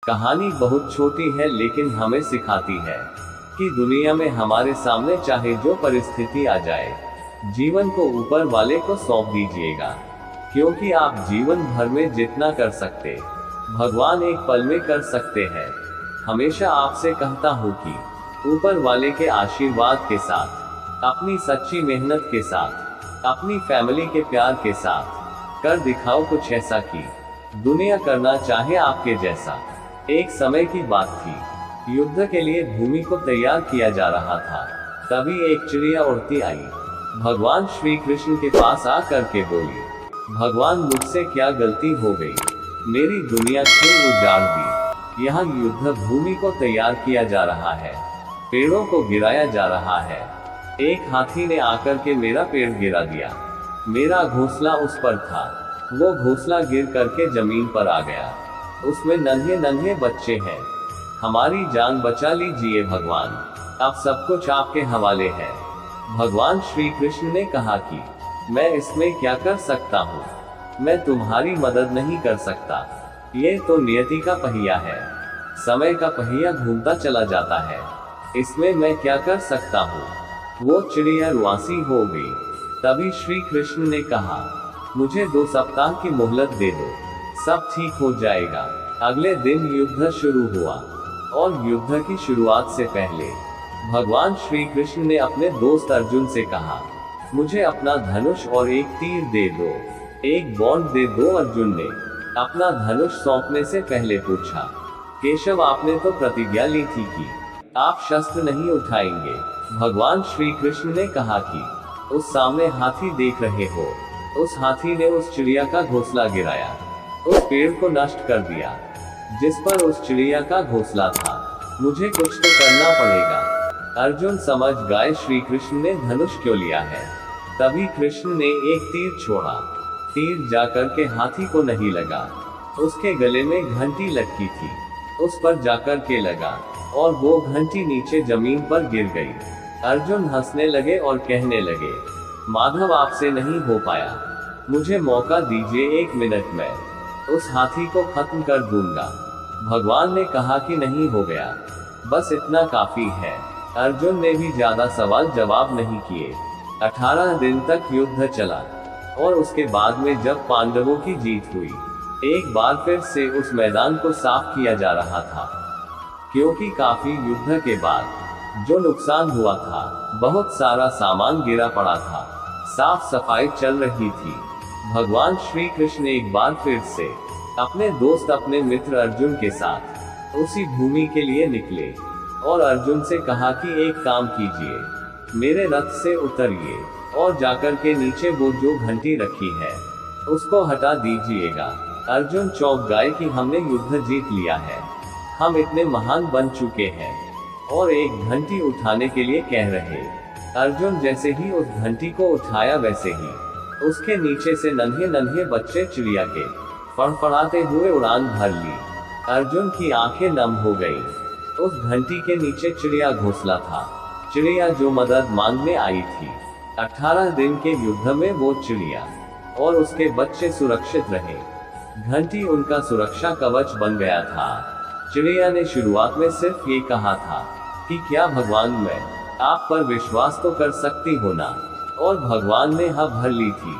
कहानी बहुत छोटी है लेकिन हमें सिखाती है कि दुनिया में हमारे सामने चाहे जो परिस्थिति आ जाए, जीवन को ऊपर वाले को सौंप दीजिएगा, क्योंकि आप जीवन भर में जितना कर सकते, भगवान एक पल में कर सकते हैं। हमेशा आपसे कहता हूँ कि ऊपर वाले के आशीर्वाद के साथ, अपनी सच्ची मेहनत के साथ, अपनी फैमिली के प्यार के साथ कर दिखाओ कुछ ऐसा कि दुनिया करना चाहे आपके जैसा। एक समय की बात थी, युद्ध के लिए भूमि को तैयार किया जा रहा था। तभी एक चिड़िया उड़ती आई, भगवान श्री कृष्ण के पास आकर के बोली, भगवान मुझसे क्या गलती हो गई, मेरी दुनिया क्यों उजाड़ दी। यहाँ युद्ध भूमि को तैयार किया जा रहा है, पेड़ों को गिराया जा रहा है। एक हाथी ने आकर के मेरा पेड़ गिरा दिया। मेरा घोंसला उस पर था, वो घोंसला गिर करके जमीन पर आ गया। उसमें नन्हे नन्हे बच्चे हैं। हमारी जान बचा लीजिए भगवान, अब सब कुछ आपके हवाले है। भगवान श्री कृष्ण ने कहा कि मैं इसमें क्या कर सकता हूँ, मैं तुम्हारी मदद नहीं कर सकता। ये तो नियति का पहिया है, समय का पहिया घूमता चला जाता है, इसमें मैं क्या कर सकता हूँ। वो चिड़िया रुआसी हो गई। तभी श्री कृष्ण ने कहा, मुझे 2 सप्ताह की मोहलत दे दो, सब ठीक हो जाएगा। अगले दिन युद्ध शुरू हुआ और युद्ध की शुरुआत से पहले भगवान श्री कृष्ण ने अपने दोस्त अर्जुन से कहा, मुझे अपना धनुष और एक तीर दे दो, एक बॉन्ड दे दो। अर्जुन ने अपना धनुष सौंपने से पहले पूछा, केशव आपने तो प्रतिज्ञा ली थी कि आप शस्त्र नहीं उठाएंगे। भगवान श्री कृष्ण ने कहा कि उस सामने हाथी देख रहे हो, उस हाथी ने उस चिड़िया का घोंसला गिराया, उस पेड़ को नष्ट कर दिया जिस पर उस चिड़िया का घोंसला था। मुझे कुछ तो करना पड़ेगा। अर्जुन समझ गए श्री कृष्ण ने धनुष क्यों लिया है। तभी कृष्ण ने एक तीर छोड़ा। तीर जाकर के हाथी को नहीं लगा, उसके गले में घंटी लटकी थी, उस पर जाकर के लगा और वो घंटी नीचे जमीन पर गिर गई। अर्जुन हंसने लगे और कहने लगे, माधव आपसे नहीं हो पाया, मुझे मौका दीजिए, 1 मिनट में उस हाथी को खत्म कर दूंगा। भगवान ने कहा कि नहीं हो गया, बस इतना काफी है। अर्जुन ने भी ज्यादा सवाल जवाब नहीं किए। 18 दिन तक युद्ध चला और उसके बाद में जब पांडवों की जीत हुई, एक बार फिर से उस मैदान को साफ किया जा रहा था, क्योंकि काफी युद्ध के बाद जो नुकसान हुआ था, बहुत सारा सामान गिरा पड़ा था, साफ सफाई चल रही थी। भगवान श्री कृष्ण एक बार फिर से अपने दोस्त, अपने मित्र अर्जुन के साथ उसी भूमि के लिए निकले और अर्जुन से कहा कि एक काम कीजिए, मेरे रथ से उतरिए और जाकर के नीचे वो जो घंटी रखी है उसको हटा दीजिएगा। अर्जुन चौंक गए कि हमने युद्ध जीत लिया है, हम इतने महान बन चुके हैं और एक घंटी उठाने के लिए कह रहे। अर्जुन जैसे ही उस घंटी को उठाया, वैसे ही उसके नीचे से नन्हे नन्हे बच्चे चिड़िया के फड़फड़ाते हुए उड़ान भर ली। अर्जुन की आंखें नम हो गई। उस घंटी के नीचे चिड़िया घोंसला था, चिड़िया जो मदद मांगने आई थी। 18 दिन के युद्ध में वो चिड़िया और उसके बच्चे सुरक्षित रहे। घंटी उनका सुरक्षा कवच बन गया था। चिड़िया ने शुरुआत में सिर्फ ये कहा था कि क्या भगवान, मैं आप पर विश्वास तो कर सकती हो ना, और भगवान ने हाँ भर ली थी।